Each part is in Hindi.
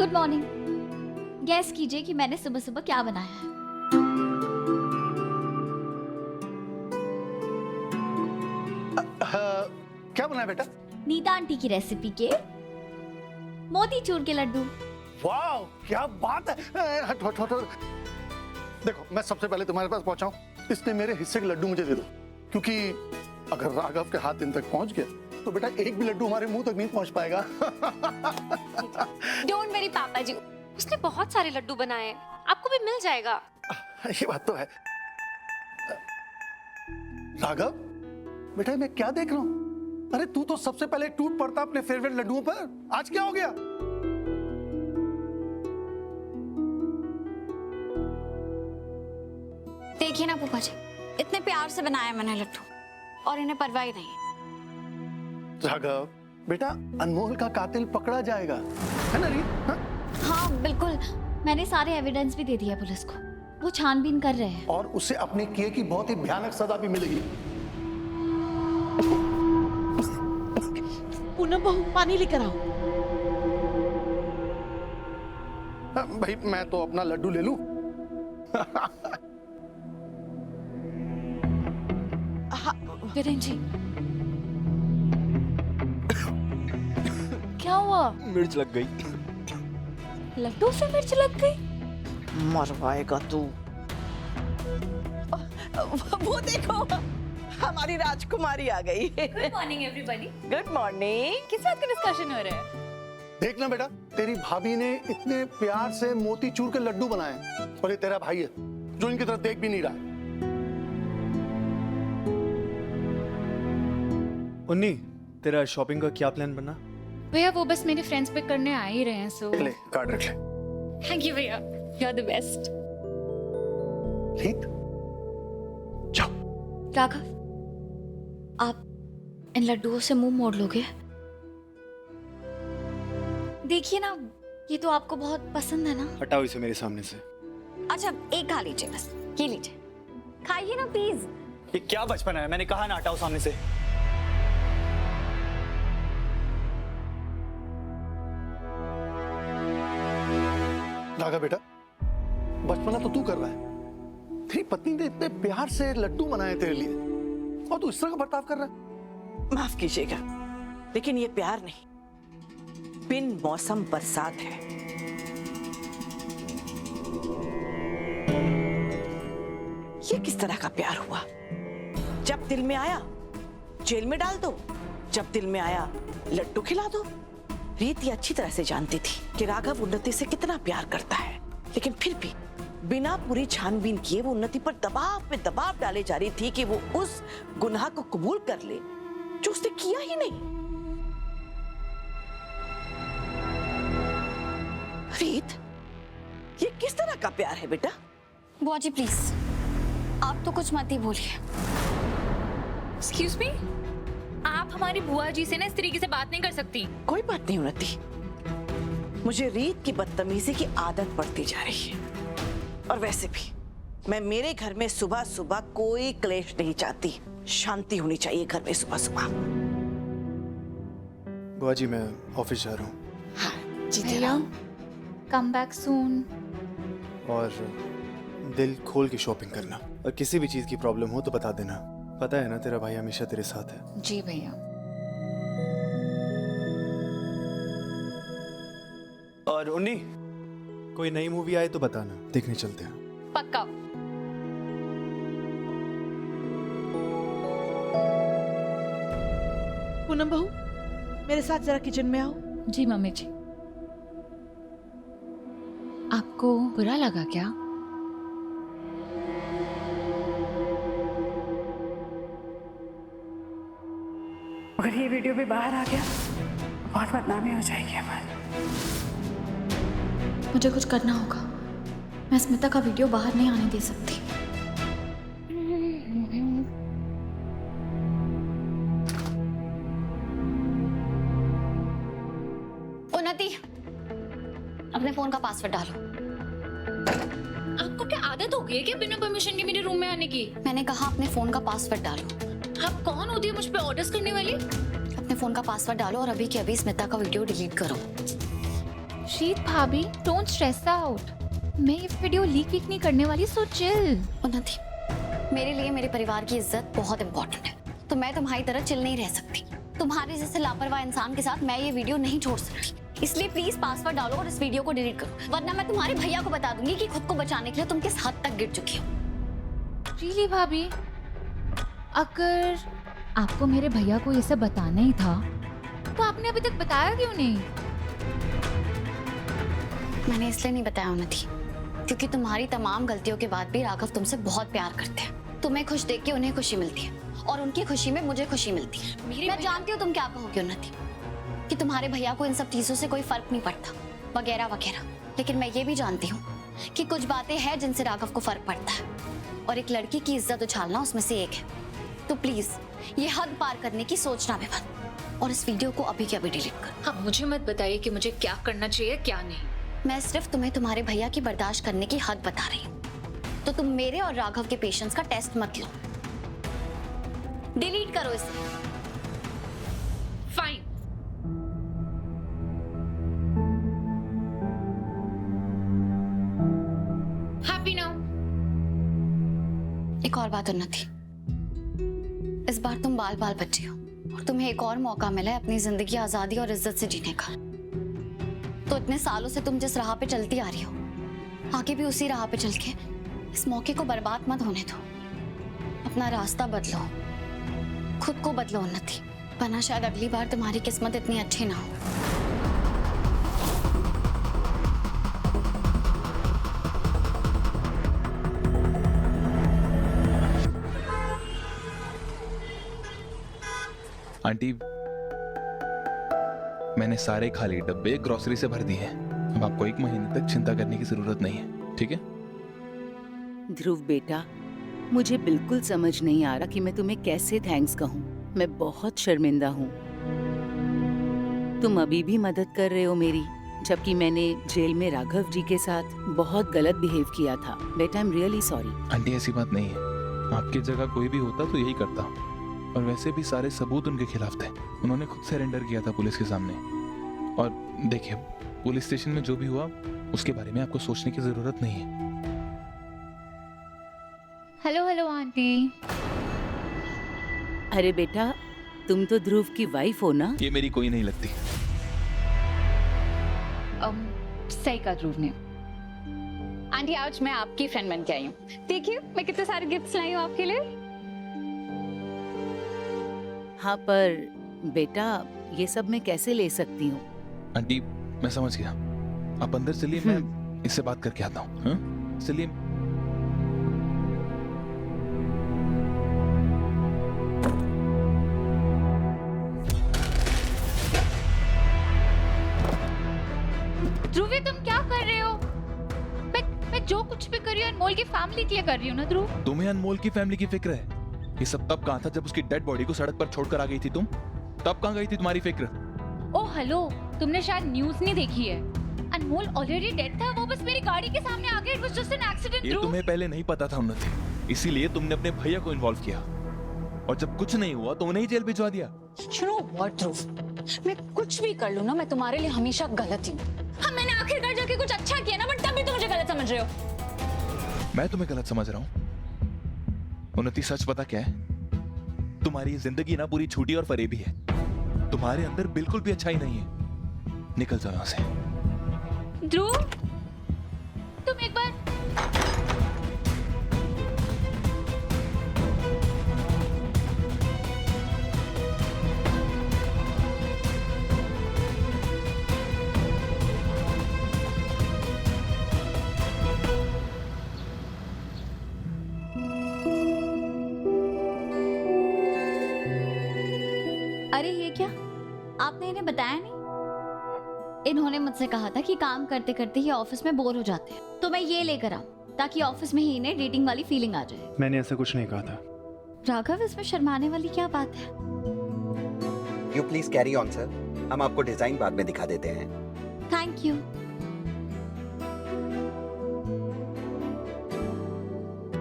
Good morning. गैस कीजिए कि मैंने सुबह सुबह क्या बनाया है। क्या बनाया बेटा? नीता आंटी की रेसिपी के मोतीचूर के लड्डू। वाह, क्या बात है। हट हट हट हट। देखो, मैं सबसे पहले तुम्हारे पास पहुंचाऊं, इसलिए मेरे हिस्से के लड्डू मुझे दे दो, क्योंकि अगर राघव के हाथ इन तक पहुंच गया तो बेटा एक भी लड्डू हमारे मुंह तक नहीं पहुंच पाएगा। डोंट वरी पापा जी, उसने बहुत सारे लड्डू बनाए हैं, आपको भी मिल जाएगा। ये बात तो है। राघव बेटा, मैं क्या देख रहा हूँ? अरे तू तो सबसे पहले टूट पड़ता अपने फेवरेट लड्डुओं पर, आज क्या हो गया? देखिए ना फूफा जी, इतने प्यार से बनाया मैंने लड्डू और इन्हें परवाह ही नहीं। राघव बेटा, अनमोल का कातिल पकड़ा जाएगा, है ना रीत? हाँ? हाँ बिल्कुल, मैंने सारे एविडेंस भी दे दिया पुलिस को, वो छानबीन कर रहे हैं। और उसे अपने किए की बहुत ही भयानक सजा भी मिलेगी। पूनम बहू, पानी लेकर आओ। भाई मैं तो अपना लड्डू ले लूं। वीरेन जी, क्या हुआ? मिर्च लग गई। लड्डू से मिर्च लग गई? मरवाएगा तू। वो देखो, हमारी राजकुमारी आ गई। Good morning everybody. Good morning. किस बात का डिस्कशन हो रहा है? देखना बेटा, तेरी भाभी ने इतने प्यार से मोतीचूर के लड्डू बनाए और ये तेरा भाई है जो इनकी तरफ देख भी नहीं रहा है। उन्नी, तेरा शॉपिंग का क्या प्लान बना? भैया वो बस मेरे फ्रेंड्स पिक करने आ ही रहे हैं, सो ले कार्ड रख ले। थैंक यू भैया, यू आर द बेस्ट। रीत, जाओ। राघव, आप इन लड्डुओं से मुंह मोड़ लोगे? देखिए ना, ये तो आपको बहुत पसंद है ना। हटाओ इसे मेरे सामने से। अच्छा, एक खा लीजिए बस, ये लीजिए, खाइए ना प्लीज। ये क्या बचपन है, मैंने कहा ना हटाओ सामने से। राघव बेटा, बचपना तो तू कर रहा है, तेरी पत्नी ने इतने प्यार से लड्डू बनाए तेरे लिए और तू इस तरह का बर्ताव कर रहा है। माफ कीजिएगा, लेकिन ये प्यार नहीं, बिन मौसम बरसात है। ये किस तरह का प्यार हुआ? जब दिल में आया जेल में डाल दो, जब दिल में आया लड्डू खिला दो। रीत ये अच्छी तरह से जानती थी कि राघव उन्नति से कितना प्यार करता है, लेकिन फिर भी बिना पूरी छानबीन किए वो उन्नति पर दबाव पे दबाव डाले जा रही थी कि वो उस गुनाह को कबूल कर ले जो उसने किया ही नहीं। रीत, ये किस तरह का प्यार है बेटा? बुआ जी प्लीज, आप तो कुछ मत ही बोलिए। एक्सक्यूज मी, आप हमारी बुआ जी से ना इस तरीके से बात नहीं कर सकती। कोई बात नहीं उन्नति, मुझे रीत की बदतमीजी की आदत पड़ती जा रही है, और वैसे भी मैं मेरे घर में सुबह सुबह कोई क्लेश नहीं चाहती। शांति होनी चाहिए घर में सुबह सुबह। बुआ जी, मैं ऑफिस जा रहा हूँ। हाँ जी भैया, कम बैक सून। और दिल खोल के शॉपिंग करना, और किसी भी चीज की प्रॉब्लम हो तो बता देना। पता है ना, तेरा भाई हमेशा तेरे साथ है। जी भैया। और उन्नी, कोई नई मूवी आए तो बताना, देखने चलते हैं। पक्का। पूनम बहू, मेरे साथ जरा किचन में आओ। जी मम्मी जी। आपको बुरा लगा क्या? अगर ये वीडियो भी बाहर आ गया बहुत बदनामी हो जाएगी हमारी। मुझे कुछ करना होगा, मैं स्मिता का वीडियो बाहर नहीं आने दे सकती। उन्नति, अपने फोन का पासवर्ड डालो। आपको क्या आदत हो गई है क्या बिना परमिशन के मेरे रूम में आने की? मैंने कहा अपने फोन का पासवर्ड डालो। आप कौन होती है मुझ पे ऑर्डर्स करने वाली? अपने फोन का पासवर्ड डालो और अभी के अभी स्मिता का वीडियो डिलीट करो। शीत भाभी, डोंट स्ट्रेस आउट। मैं ये वीडियो लीक वीक नहीं करने वाली, सो चिल। उन्नति, मेरे लिए मेरे परिवार की इज्जत बहुत इंपॉर्टेंट है, तो मैं तुम्हारी तरह चिल नहीं रह सकती। तुम्हारे जैसे लापरवाह इंसान के साथ मैं ये वीडियो नहीं छोड़ सकती। इसलिए प्लीज पासवर्ड डालो और इस वीडियो को डिलीट करो, वरना मैं तुम्हारे भैया को बता दूंगी कि खुद को बचाने के लिए तुम किस हद तक गिर चुकी हो। रियली भाभी, अगर आपको मेरे भैया को ये सब बताना ही था तो आपने अभी तक बताया क्यों नहीं? मैंने इसलिए नहीं बताया उन्नति, क्योंकि तुम्हारी तमाम गलतियों के बाद भी राघव तुमसे बहुत प्यार करते हैं। तुम्हें खुश देख के उन्हें खुशी मिलती है और उनकी खुशी में मुझे खुशी मिलती है। मैं जानती हूँ तुम क्या कहोगे उन्नति, कि तुम्हारे भैया को इन सब चीजों से कोई फर्क नहीं पड़ता, वगैरह वगैरह। लेकिन मैं ये भी जानती हूँ कि कुछ बातें हैं जिनसे राघव को फर्क पड़ता है, और एक लड़की की इज्जत उछालना उसमें से एक है। तो प्लीज ये हद पार करने की सोचना भी मत, और इस वीडियो को अभी के अभी डिलीट कर। हाँ, मुझे मत बताइए कि मुझे क्या करना चाहिए क्या नहीं। मैं सिर्फ तुम्हें तुम्हारे भैया की बर्दाश्त करने की हद बता रही हूँ, तो तुम मेरे और राघव के पेशेंस का टेस्ट मत लो। डिलीट करो इसे। फाइन। Happy now. एक और बात उन्नति, इस बार तुम बाल बाल बच्चे हो और तुम्हें एक और मौका मिला है अपनी जिंदगी आजादी और इज्जत से जीने का। तो इतने सालों से तुम जिस राह पे चलती आ रही हो, आगे भी उसी राह पे चल के इस मौके को बर्बाद मत होने दो। अपना रास्ता बदलो, खुद को बदलो उन्नति, वरना शायद अगली बार तुम्हारी किस्मत इतनी अच्छी ना हो। आंटी, मैंने सारे खाली डब्बे ग्रोसरी से भर दिए हैं। अब आपको 1 महीने तक चिंता करने की जरूरत नहीं है, ठीक है? ध्रुव बेटा, मुझे बिल्कुल समझ नहीं आ रहा कि मैं तुम्हें कैसे थैंक्स कहूँ। मैं बहुत शर्मिंदा हूँ। तुम अभी भी मदद कर रहे हो मेरी, जबकि मैंने जेल में राघव जी के साथ बहुत गलत बिहेव किया था। बेटा, I am really sorry. Aunty, ऐसी बात नहीं है। आपकी जगह कोई भी होता तो यही करता, और वैसे भी सारे सबूत उनके खिलाफ थे। उन्होंने खुद सरेंडर किया था पुलिस के सामने। और देखिए, पुलिस स्टेशन में जो भी हुआ उसके बारे में आपको सोचने की जरूरत नहीं है। Hello hello aunty. अरे बेटा, तुम तो ध्रुव की वाइफ हो ना? ये मेरी कोई नहीं लगती। सही कहा ध्रुव ने। आंटी, आज मैं आपकी फ्रेंड बन के आई हूँ। देखिए मैं कितने सारे गिफ्ट्स लाई हूँ आपके लिए। हाँ, पर बेटा ये सब मैं कैसे ले सकती हूँ? आंटी, मैं समझ गया। आप अंदर चलिए, मैं इससे बात करके आता हूँ। हाँ? चलिए। ध्रुवी, तुम क्या कर रहे हो? मैं जो कुछ भी कर रही हूँ अनमोल की फैमिली के लिए कर रही हूँ ना ध्रुव। तुम्हें अनमोल की फैमिली की फिक्र है? ये सब तब कहाँ था जब उसकी डेड बॉडी को सड़क पर छोड़कर आ गई थी तुम? तब कहाँ गई थी तुम्हारी फिक्र? ओह हेलो, तुमने शायद न्यूज़ नहीं देखी है। अनमोल ऑलरेडी डेड था, वो बस मेरी गाड़ी के सामने आ गया। It was just an accident. ये तुम्हें पहले नहीं पता था उन्नति, इसीलिए तुमने अपने भैया को इन्वॉल्व किया, और जब कुछ नहीं हुआ तो उन्हें ही जेल भिजवा दिया। सुनो व्हाट ध्रुव, मैं कुछ भी कर लूँ ना, मैं तुम्हारे लिए हमेशा गलत ही हूँ। हाँ, मैंने आखिरकार जाके कुछ अच्छा किया ना, बट तब भी तुम मुझे गलत समझ रहे हो। मैं तुम्हें गलत समझ रहा हूँ? उन्नति, सच पता क्या है? तुम्हारी जिंदगी ना पूरी छूटी और फरेबी है। तुम्हारे अंदर बिल्कुल भी अच्छाई नहीं है। निकल जाओ यहाँ से। ध्रुव, तुम एक बार अरे ये क्या, आपने इन्हें बताया नहीं? इन्होंने मुझसे कहा था कि काम करते करते ये ऑफिस में बोर हो जाते हैं, तो मैं ये लेकर आऊं ताकि ऑफिस में ही इन्हें डेटिंग वाली फीलिंग आ जाए। मैंने ऐसा कुछ नहीं कहा था। राघव, इसमें शर्माने वाली क्या बात है? You please carry on sir, हम आपको डिजाइन बाद में दिखा देते हैं। Thank you.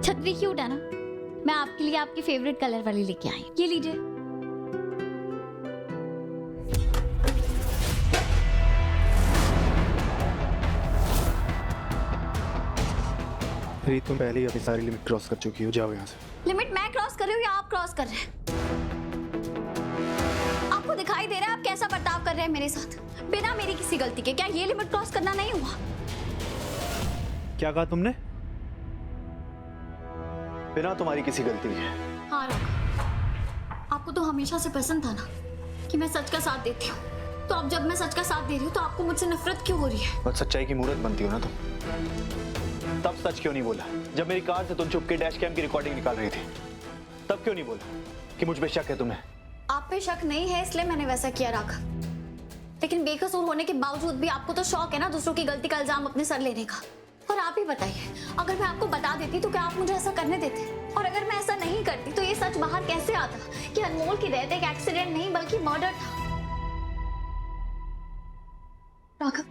छतरी क्यूट है ना? मैं आपके लिए आपकी फेवरेट कलर वाली लेके आई। ये लीजिए। रीत, तुम पहले ही अपनी सारी लिमिट क्रॉस कर चुकी हो, जाओ यहाँ से। लिमिट मैं क्रॉस कर रही हूँ या आप क्रॉस कर रहे हैं? आपको दिखाई दे रहा है आप कैसा बर्ताव कर रहे हैं मेरे साथ बिना मेरी किसी गलती के? क्या ये लिमिट क्रॉस करना नहीं हुआ? क्या कहा तुमने? बिना तुम्हारी किसी गलती के? हाँ राघव, आपको तो हमेशा से पसंद था ना कि मैं सच का साथ देती हूँ, तो अब जब मैं सच का साथ दे रही हूँ तो आपको मुझसे नफरत क्यों हो रही है? और सच्चाई की मूर्त बनती हो ना तुम। तब सच क्यों नहीं बोला जब मेरी कार से तुम छुप के डैश कैम की रिकॉर्डिंग निकाल रही थी? तब क्यों नहीं बोला कि मुझ पे शक है तुम्हें? आप पे शक नहीं है इसलिए मैंने वैसा किया राघव, लेकिन बेकसूर होने के बावजूद भी आपको तो शौक है ना दूसरों की गलती का इल्जाम अपने सर लेने का। और आप ही बताइए, अगर मैं आपको बता देती तो क्या आप मुझे ऐसा करने देते? और अगर मैं ऐसा नहीं करती तो ये सच बाहर कैसे आता कि अनमोल की डेथ एक एक्सीडेंट नहीं बल्कि मर्डर था? राघव,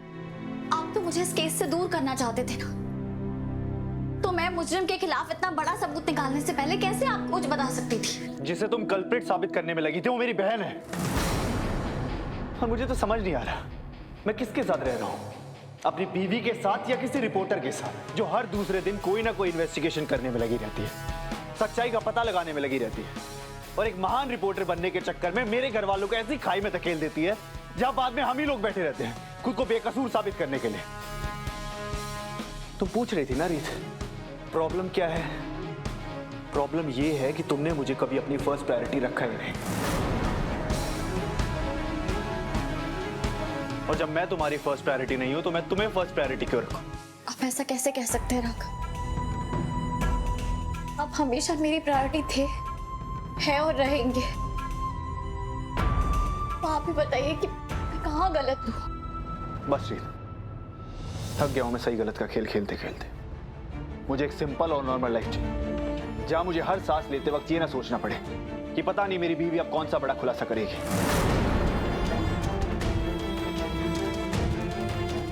आप तो मुझे इस केस से दूर करना चाहते थे ना, तो मैं मुजरिम के खिलाफ इतना बड़ा सबूत निकालने से पहले कैसे आपको कुछ बता सकती थी? जिसे तुम कल्प्रिट साबित करने में लगी थी वो मेरी बहन है। और मुझे तो समझ नहीं आ रहा मैं किसके साथ रह रहा हूँ, अपनी बीवी के साथ या किसी रिपोर्टर के साथ जो हर दूसरे दिन कोई ना कोई इन्वेस्टिगेशन करने में लगी रहती है, सच्चाई का पता लगाने में लगी रहती है, और एक महान रिपोर्टर बनने के चक्कर में मेरे घर वालों को ऐसी खाई में धकेल देती है जहां बाद में हम ही लोग बैठे रहते हैं खुद को बेकसूर साबित करने के लिए। तुम पूछ रही थी ना रीत, प्रॉब्लम क्या है? प्रॉब्लम ये है कि तुमने मुझे कभी अपनी फर्स्ट प्रायोरिटी रखा ही नहीं, और जब मैं तुम्हारी फर्स्ट प्रायोरिटी नहीं हूं तो मैं तुम्हें फर्स्ट प्रायोरिटी क्यों रखूं? आप ऐसा कैसे कह सकते हैं राघव? आप हमेशा मेरी प्रायोरिटी थे, है और रहेंगे। तो आप ही बताइए कि मैं कहाँ गलत हूँ? बस रीत, थक गया हूं मैं सही गलत का खेल खेलते खेलते। मुझे एक सिंपल और नॉर्मल लाइफ चाहिए जहां मुझे हर सांस लेते वक्त ये ना सोचना पड़े कि पता नहीं मेरी बीवी अब कौन सा बड़ा खुलासा करेगी।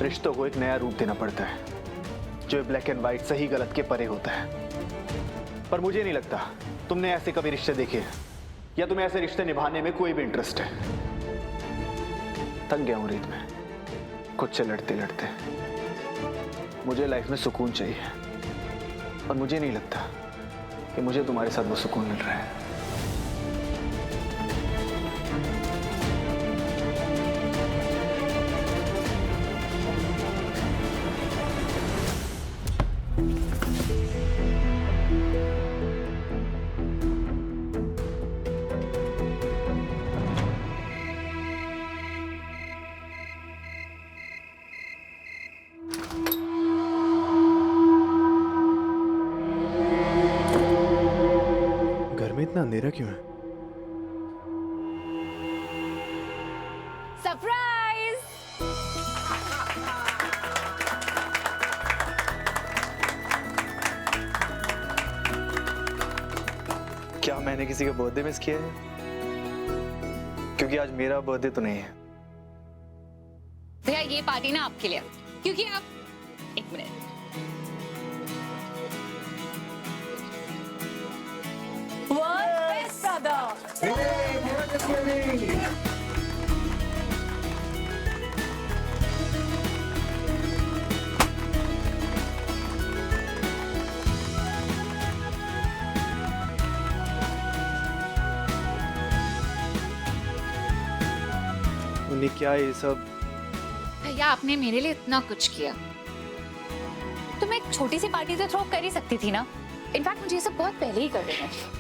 रिश्तों को एक नया रूप देना पड़ता है जो ब्लैक एंड व्हाइट सही गलत के परे होता है, पर मुझे नहीं लगता तुमने ऐसे कभी रिश्ते देखे या तुम्हें ऐसे रिश्ते निभाने में कोई भी इंटरेस्ट है। थक गया हूं रीत में खुद से लड़ते लड़ते। मुझे लाइफ में सुकून चाहिए, और मुझे नहीं लगता कि मुझे तुम्हारे साथ वो सुकून मिल रहा है। इतना अंधेरा क्यों है? सरप्राइज! क्या मैंने किसी का बर्थडे मिस किया है? क्योंकि आज मेरा बर्थडे तो नहीं है। भैया ये पार्टी ना आपके लिए, क्योंकि आप एक मिनट उन्हें क्या ये सब? भैया आपने मेरे लिए इतना कुछ किया, तो मैं एक छोटी सी पार्टी तो थ्रो कर ही सकती थी ना। इनफैक्ट मुझे ये सब बहुत पहले ही कर देना चाहिए।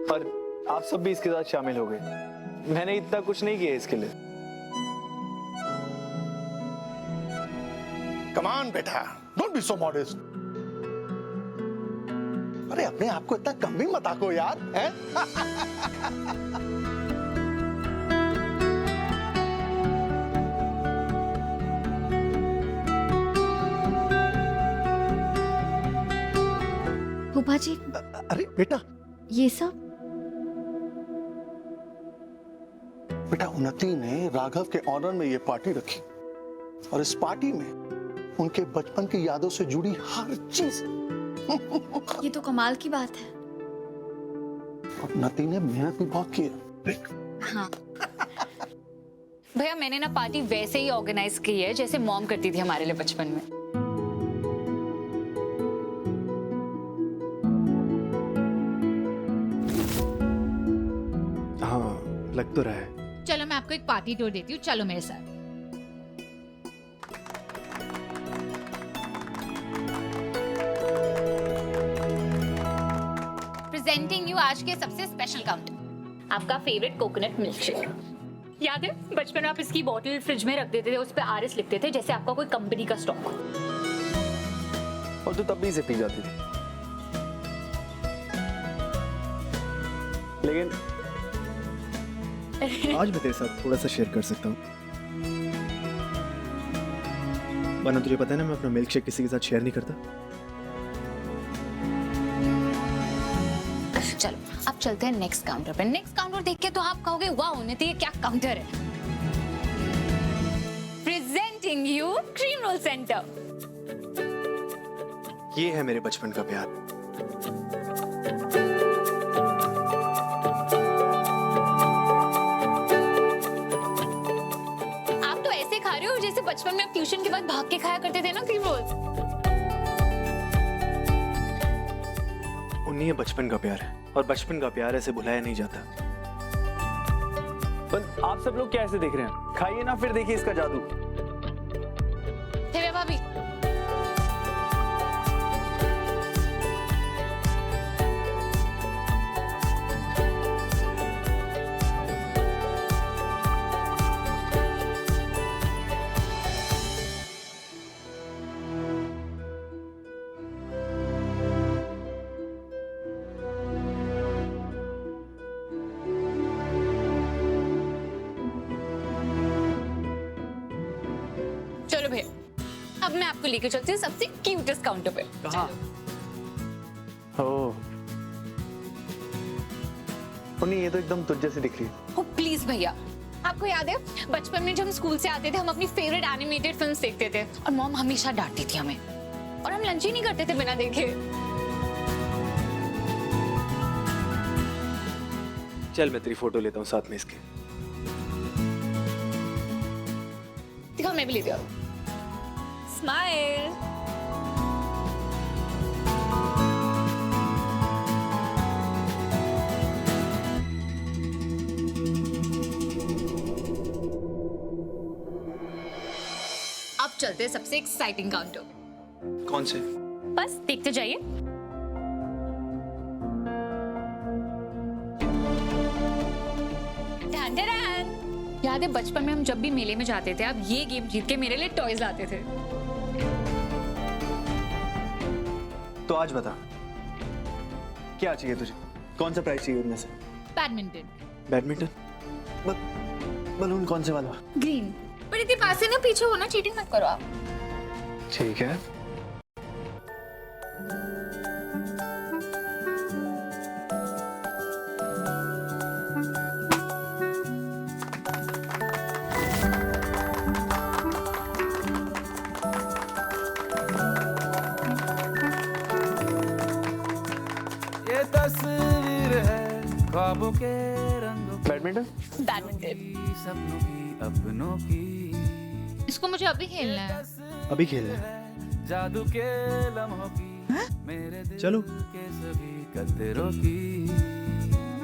पर आप सब भी इसके साथ शामिल हो गए। मैंने इतना कुछ नहीं किया इसके लिए। Come on, बेटा, don't be so modest. अरे अपने आप को इतना कम भी मत आको यार, हैं? फूफा जी, अरे बेटा, ये सब बेटा उन्नति ने राघव के ऑनर में ये पार्टी रखी, और इस पार्टी में उनके बचपन की यादों से जुड़ी हर चीज। ये तो कमाल की बात है। नती ने मेहनत भी बहुत की है देख। हाँ भैया, मैंने ना पार्टी वैसे ही ऑर्गेनाइज की है जैसे मॉम करती थी हमारे लिए बचपन में। हाँ लग तो रहा है। चलो मैं आपको एक पार्टी टूर देती हूँ, चलो मेरे साथ। प्रेजेंटिंग यू आज के सबसे स्पेशल काउंटर, आपका फेवरेट कोकोनट मिल्क शेक। याद है बचपन में आप इसकी बोतल फ्रिज में रख देते थे, उस पे आरएस लिखते थे जैसे आपका कोई कंपनी का स्टॉक हो। और तू तब भी इसे पी जाती थी। लेकिन आज मैं तेरे साथ थोड़ा सा शेयर कर सकता हूँ, वरना तुझे पता है ना मैं अपना मिल्क शेक किसी के साथ शेयर नहीं करता। चलो अब चलते हैं नेक्स्ट काउंटर पे। नेक्स्ट काउंटर देख के तो आप कहोगे वाह उन्नति ये क्या काउंटर है। Presenting you cream roll centre. ये है मेरे बचपन का प्यार। आप तो ऐसे खा रहे हो जैसे बचपन में आप ट्यूशन के बाद भाग के खाया करते थे ना क्रीम रोल। उन्हीं बचपन का प्यार है, और बचपन का प्यार ऐसे भुलाया नहीं जाता। पर आप सब लोग क्या ऐसे देख रहे हैं? खाइए ना फिर देखिए इसका जादू। हे भाभी, चलो भैया अब मैं आपको लेके चलती हूँ सबसे क्यूटेस्ट काउंटर पे। कहाँ? ओह उन्हीं, ये तो एकदम तुझ जैसी दिख रही है। ओ प्लीज भैया, आपको याद है बचपन में जब हम स्कूल से आते थे हम अपनी फेवरेट एनिमेटेड फिल्म्स देखते थे और मॉम हमेशा डांटती थी हमें, और हम लंच ही नहीं करते थे बिना देखे। चल मैं तेरी फोटो लेता हूँ साथ में इसके। दिखाओ, मैं भी लेती हूँ। स्माइल। अब चलते हैं सबसे एक्साइटिंग काउंटर। कौन से? बस देखते जाइए। डन-डन-डन। याद है बचपन में हम जब भी मेले में जाते थे आप ये गेम जीत के मेरे लिए टॉयज लाते थे। तो आज बता क्या चाहिए तुझे? कौन सा प्राइस चाहिए उनमें से? बैडमिंटन। बैडमिंटन? बलून कौन से वाला? ग्रीन। पर इतने पास से ना पीछे होना, चीटिंग मत करो आप। ठीक है। ये तस्वीर है ख्वाबों के रंगों की, बैडमिंटन? बैडमिंटन। सपनों की, अपनों की। इसको मुझे अभी खेलना है। अभी खेलना है? जादू के लम्हों की, मेरे दिल चलो। के सभी कतरों की।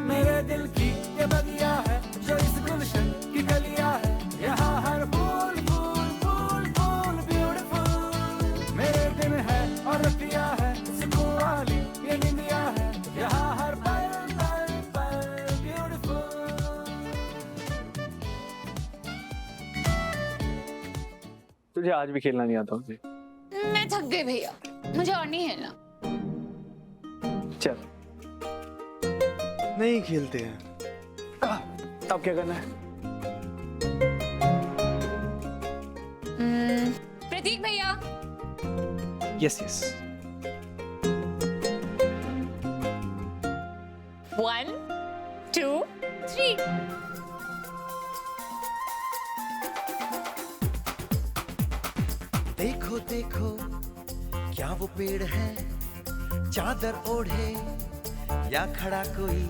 मेरे दिल की ये बगिया है जो इस गुलशन की कलियां है, यहाँ हर फूल फूल फूल फूल ब्यूटीफुल। मेरे दिन है और रतिया है सुकून वाली ये निंदिया है, यहाँ हर पल पल पल ब्यूटीफुल। तुझे आज भी खेलना नहीं आता मुझे? मैं थक गई भैया, मुझे और नहीं खेलना। चल नहीं खेलते हैं। अब क्या करना है? प्रतीक भैया। Yes yes. 1 2 3। देखो देखो क्या वो पेड़ है, चादर ओढ़े या खड़ा कोई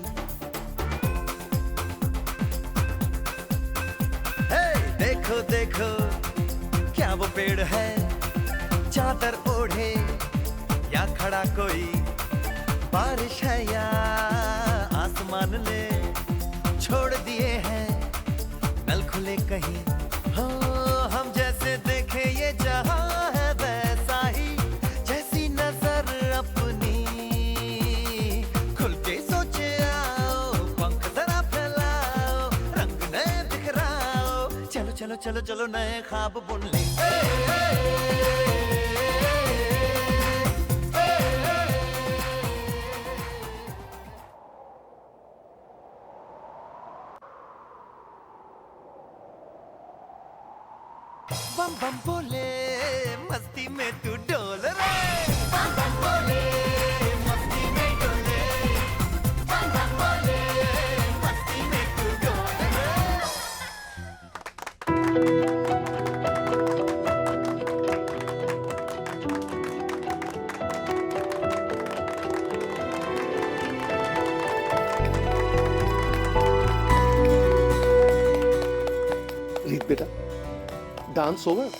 देखो देखो क्या वो पेड़ है, चादर ओढ़े या खड़ा कोई, बारिश है या आसमान ने छोड़ दिए हैं नल खुले कहीं। हो हम जैसे देखे ये जहां है वैसा ही, जैसी नजर अपनी खुल के सोचे आओ, पंख जरा फैलाओ, रंग नए बिखराओ, चलो चलो चलो चलो नए ख्वाब बुन ले। बम बम बोले मस्ती में तू डोल रे, बम बम बोले मस्ती में डोले, बम बम बोले मस्ती में तू डोल रे। रीत बेटा, डांस ओवर।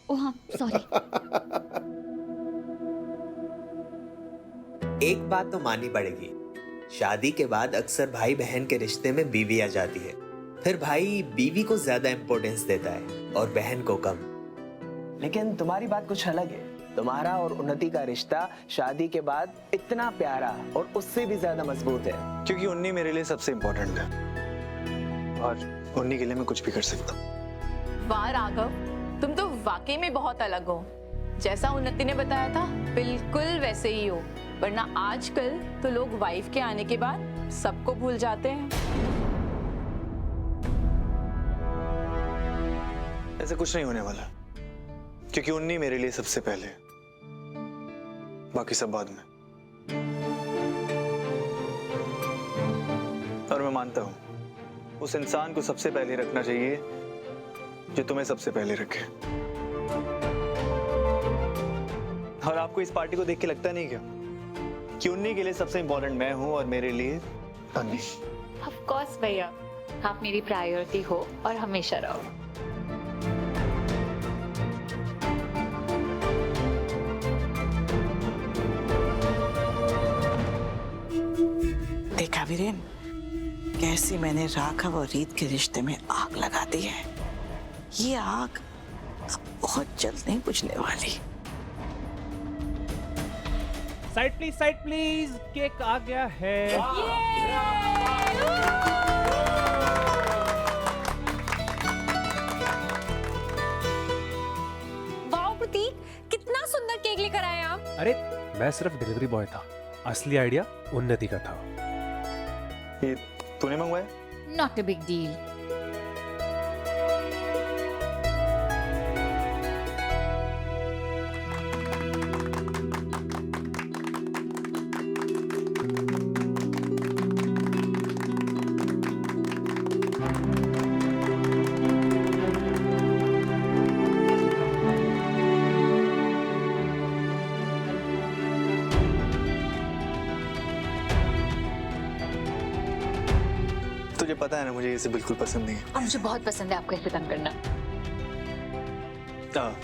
ओह हाँ, सॉरी। एक बात तो माननी पड़ेगी, शादी के बाद अक्सर भाई बहन के रिश्ते में बीवी आ जाती है, फिर भाई बीवी को ज्यादा इम्पोर्टेंस देता है और बहन को कम। लेकिन तुम्हारी बात कुछ अलग है। तुम्हारा और उन्नति का रिश्ता शादी के बाद इतना प्यारा और उससे भी ज्यादा मजबूत है। क्योंकि उन्नी मेरे लिए सबसे इम्पोर्टेंट है और उन्नी के लिए मैं कुछ भी कर सकता हूँ। वाह राघव, तुम तो वाकई में बहुत अलग हो। जैसा उन्नति ने बताया था बिल्कुल वैसे ही हो, वरना आजकल तो लोग वाइफ के आने के बाद सबको भूल जाते हैं। ऐसा कुछ नहीं होने वाला, क्योंकि उन्नी मेरे लिए सबसे पहले, बाकी सब बाद में। और मैं मानता हूं उस इंसान को सबसे पहले रखना चाहिए जो तुम्हें सबसे पहले रखे। और आपको इस पार्टी को देख के लगता नहीं क्या कि उन्नी के लिए सबसे इंपॉर्टेंट मैं हूं और मेरे लिए अन्नी? ऑफ कोर्स भैया, आप मेरी प्रायोरिटी हो और हमेशा रहो। देखा वीरेन, कैसे मैंने राघव और रीत के रिश्ते में आग लगा दी है। ये आग अब बहुत जल्द नहीं बुझने वाली। साइड प्लीज, केक आ गया है। वाओ प्रतीक, कितना सुंदर केक लेकर आए आप। अरे मैं सिर्फ डिलीवरी बॉय था, असली आइडिया उन्नति का था। ये तूने मंगवाया? Not a big deal. तुझे पता है ना मुझे इसे बिल्कुल पसंद नहीं है। और मुझे बहुत पसंद है आपको ऐसे तंग करना। हाँ।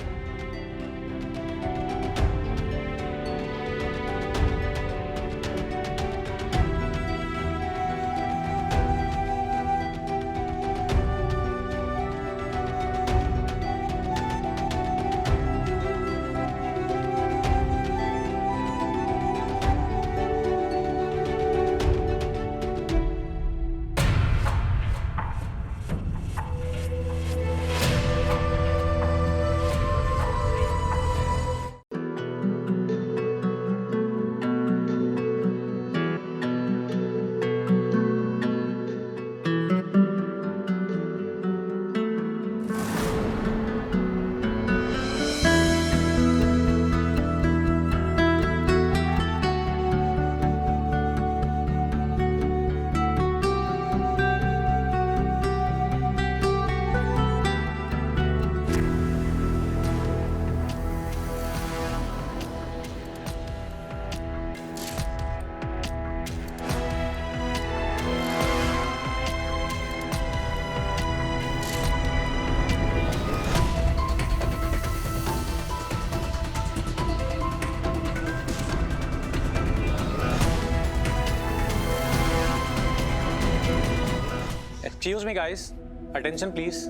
Excuse me, guys. Attention, please.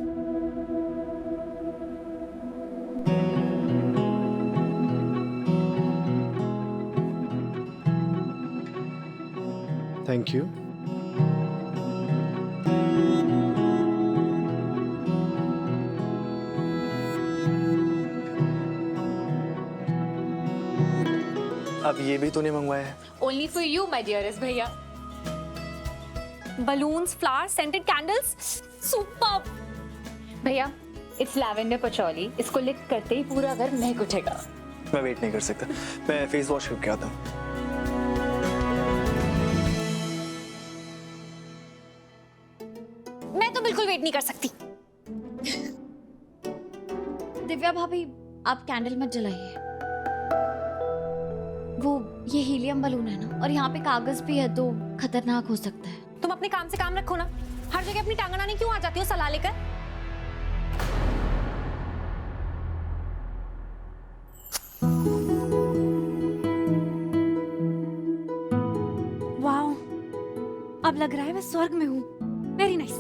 Thank you. अब ये भी तूने मंगवाया है? Only for you, my dearest भैया. Balloons, flowers, scented candles, superb. भैया, it's lavender patchouli. इसको लिख करते ही पूरा घर महक उठेगा. मैं वेट नहीं कर सकता. मैं फेस वॉश करके आता हूँ. मैं तो बिल्कुल वेट नहीं कर सकती. दिव्या भाभी, आप कैंडल मत जलाइए. वो ये हीलियम बलून है ना, और यहाँ पे कागज भी है तो खतरनाक हो सकता है. तुम अपने काम से काम रखो ना. हर जगह अपनी टांग अड़ाने क्यों आ जाती हो सलाह लेकर? वाओ, अब लग रहा है मैं स्वर्ग में हूँ. Very nice.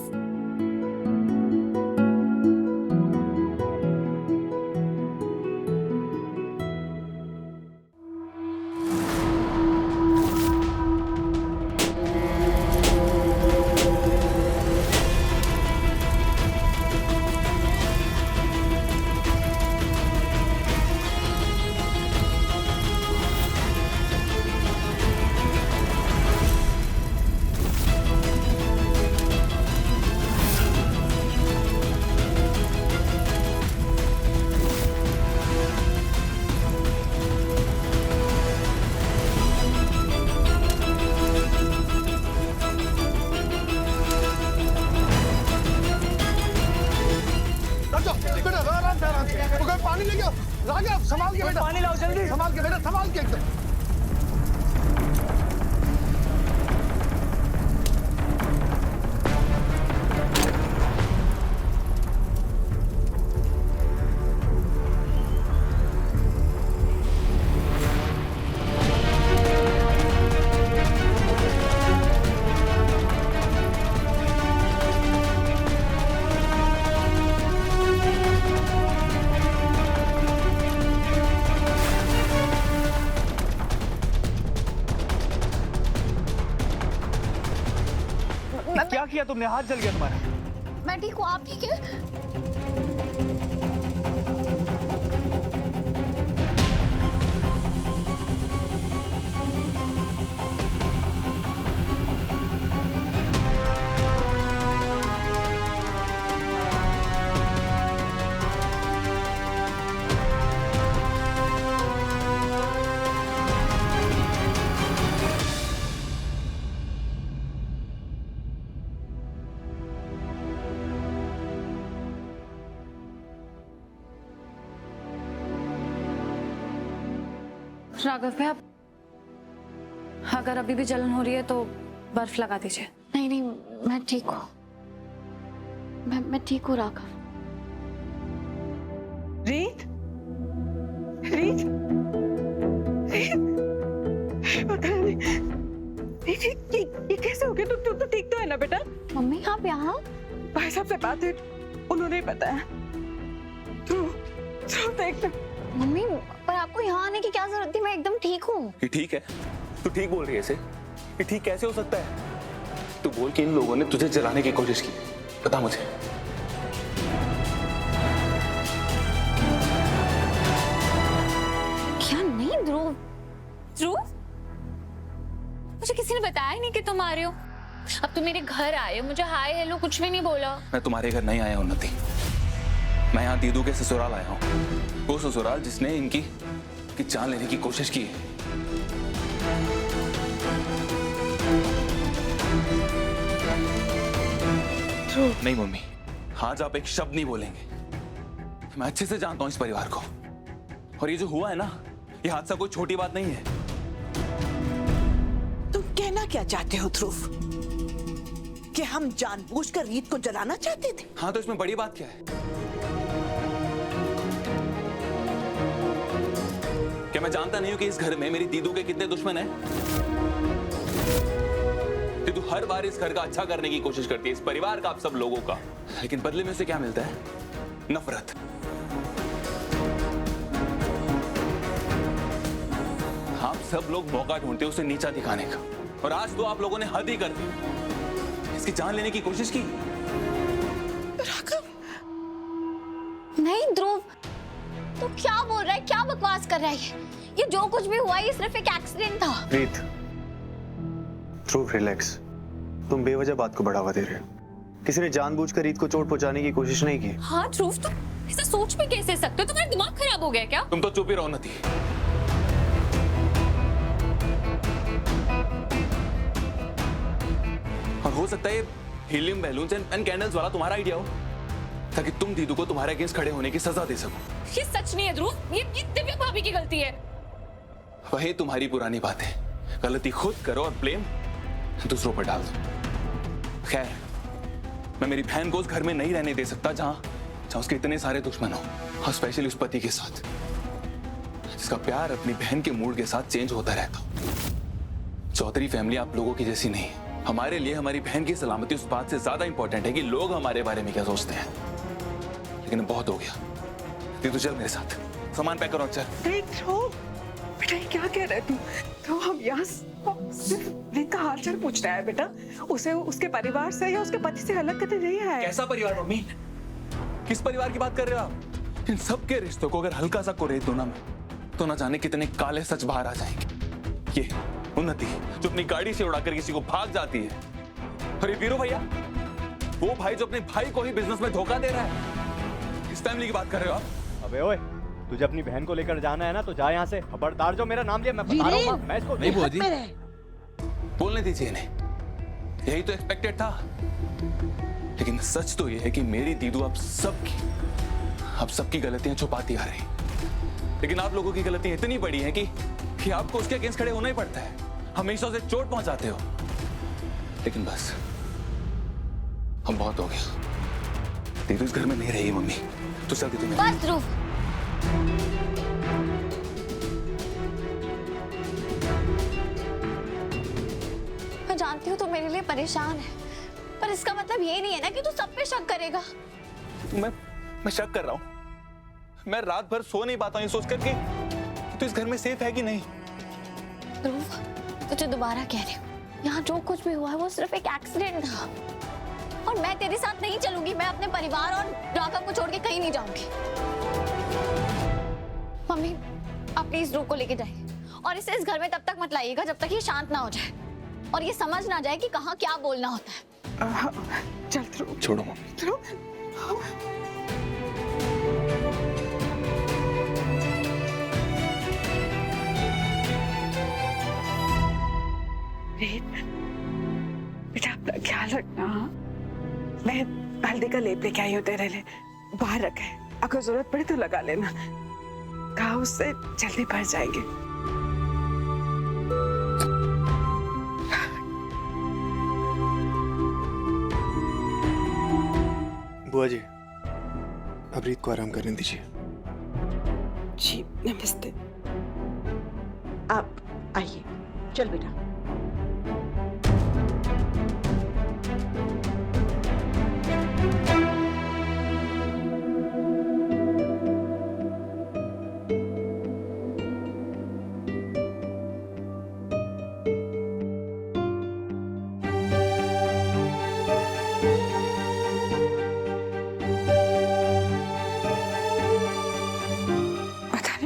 पानी लेके आओ. राघव, संभाल के बेटा. पानी लाओ जल्दी. संभाल के बेटा, संभाल के एकदम. क्या किया तुमने? हाथ जल गया तुम्हारा. मैं ठीक हूँ, आप ठीक है? राघव भैया, अगर अभी भी जलन हो रही है तो बर्फ लगा दीजिए. नहीं नहीं, मैं ठीक हूँ. मैं ठीक हूँ राघव. रीत, रीत, पता नहीं ये कैसे हो गया? तुम तो ठीक तो है ना बेटा? मम्मी आप यहाँ? भाई साहब से बात है, उन्होंने ही बताया. देख. मम्मी, पर आपको यहाँ आने की क्या जरूरत थी? मैं एकदम ठीक हूँ. ये ठीक है? तू ठीक बोल रही है इसे? ये ठीक कैसे हो सकता है? तू बोल कि इन लोगों ने तुझे जलाने की कोशिश की. बता मुझे. क्या? नहीं ध्रुव. ध्रुव, मुझे किसी ने बताया ही नहीं कि तुम आ रहे हो. अब तुम मेरे घर आए हो, मुझे हाय हेलो कुछ भी नहीं बोला. मैं तुम्हारे घर नहीं आया हूं उन्नति. मैं यहाँ दीदू के ससुराल आया हूँ. वो ससुराल जिसने इनकी जान लेने की कोशिश की है. नहीं मम्मी, आज आप एक शब्द नहीं बोलेंगे. मैं अच्छे से जानता हूँ इस परिवार को, और ये जो हुआ है ना, ये हादसा कोई छोटी बात नहीं है. तुम कहना क्या चाहते हो ध्रुव? कि हम जानबूझकर रीत को जलाना चाहते थे? हाँ, तो इसमें बड़ी बात क्या है? क्या मैं जानता नहीं हूं कि इस घर में मेरी दीदू के कितने दुश्मन हैं? तू हर बार इस घर का अच्छा करने की कोशिश करती है, इस परिवार का, आप सब लोगों का, लेकिन बदले में उसे क्या मिलता है? नफरत। आप सब लोग मौका ढूंढते हो उसे नीचा दिखाने का, और आज तो आप लोगों ने हद ही कर दी, इसकी जान लेने की कोशिश की। नहीं ध्रुव, तू क्या बोल रहा है, क्या बकवास कर रहा है? ये जो कुछ भी हुआ ये सिर्फ एक एक्सीडेंट था। रीत, ध्रुव रिलैक्स। तुम बेवजह बात को बढ़ावा दे रहे हो। किसी ने जानबूझकर रीत को चोट पहुंचाने की कोशिश नहीं की। हाँ ध्रुव, तुम ऐसा सोच भी कैसे सकते हो? तुम्हारा दिमाग खराब हो गया क्या? तुम तो चुप ही रहो नती। और हो सकता है हीलियम बैलून्स एंड कैंडल्स वाला तुम्हारा आइडिया हो, ताकि तुम दीदू को तुम्हारे अगेंस्ट खड़े होने की सजा दे सको। ये सच नहीं है ध्रुव, ये दिव्या भाभी की गलती है। वही तुम्हारी पुरानी बात है, गलती खुद करो और ब्लेम दूसरों पर डाल दो। खैर, मैं मेरी बहन को उस घर में नहीं रहने दे सकता जहां उसके इतने सारे दुश्मन हो, और स्पेशली उस पति के साथ जिसका प्यार अपनी बहन के मूड के साथ चेंज होता रहता। चौधरी फैमिली आप लोगों की जैसी नहीं। हमारे लिए हमारी बहन की सलामती उस बात से ज्यादा इंपॉर्टेंट है कि लोग हमारे बारे में क्या सोचते हैं। लेकिन बहुत हो गया, तू चल मेरे साथ, सामान पैक करो। चल। बेटा ये क्या कह रहे तू? तो हम यहाँ सिर्फ रीत का हालचाल पूछ रहा है बेटा, उसे उसके परिवार से या उसके पति से अलग करने नहीं आया। कैसा परिवार मम्मी? किस परिवार की बात कर रहे हो आप? इन सब के रिश्तों को अगर हल्का सा कुरेद दो ना मैं, तो ना जाने कितने काले सच बाहर आ जाएंगे। ये उन्नति जो अपनी गाड़ी से उड़ाकर किसी को भाग जाती है, और ये वीरू भैया, वो भाई जो अपने भाई को ही बिजनेस में धोखा दे रहा है। किस फैमिली की बात कर रहे हो आप? अबे ओए, तुझे अपनी बहन को लेकर जाना है ना तो जा यहाँ से। खबरदार जो मेरा नाम लिया मैं बता रहा हूँ, मैं इसको नहीं बुआ जी, बोलने दीजिए इन्हें, यही तो एक्सपेक्टेड था। लेकिन सच तो ये है कि मेरी दीदू आप सबकी गलतियां छुपाती आ रही, लेकिन आप लोगों की गलतियां इतनी बड़ी हैं कि आपको उसके अगेंस्ट खड़े होना ही पड़ता है। हमेशा उसे चोट पहुंचाते हो। लेकिन बस हम बहुत हो गया। दीदू इस घर में नहीं रही मम्मी, तो चल दीदू। बस ध्रुव, मैं जानती हूँ तू मेरे लिए परेशान है, पर इसका मतलब ये नहीं है ना कि तू सब पे शक करेगा। मैं शक कर रहा हूँ। मैं रात भर सो नहीं पाता हूँ सोच करके तो इस घर में सेफ है कि नहीं। ध्रुव, तुझे दोबारा कह रही हूँ, यहाँ जो कुछ भी हुआ है वो सिर्फ एक एक्सीडेंट था, और मैं तेरे साथ नहीं चलूंगी। मैं अपने परिवार और राघव को छोड़ के कहीं नहीं जाऊंगी। मम्मी, आप प्लीज ध्रुव को लेके जाइए, और इसे इस घर में तब तक मत लाइएगा जब तक ये शांत ना हो जाए और ये समझ ना जाए कि कहाँ क्या बोलना होता है। चल ध्रुव। छोड़ो मम्मी। ध्रुव। बेटा अपना ख्याल रखना। मैं हल्दी का लेप लेके आई हूँ तेरे लिए, बाहर रखे, अगर जरूरत पड़े तो लगा लेना। घाव उससे जल्दी भर जाएंगे। बुआ जी, अब रीत को आराम करने दीजिए। जी नमस्ते। आप आइए। चल बेटा।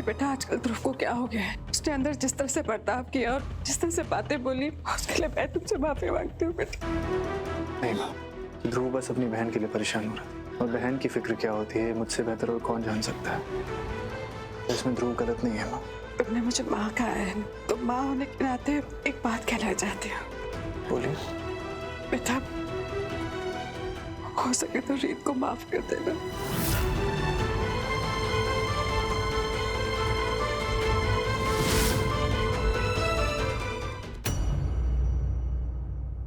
बेटा आजकल ध्रुव को क्या हो गया है? उसने अंदर जिस तरह से बर्ताव किया और जिस तरह से बातें बोली, उसके लिए मैं तुमसे माफी मांगती हूँ बेटा। नहीं माँ, ध्रुव बस अपनी बहन के लिए परेशान हो रहा है, और बहन की फिक्र क्या होती है मुझसे बेहतर और कौन जान सकता है। इसमें ध्रुव गलत नहीं है माँ। तुमने मुझे माँ कहा है, तो माँ होने के नाते एक बात कहना चाहती हूँ। बोलिए। बेटा हो सके तो रीत को माफ कर देना।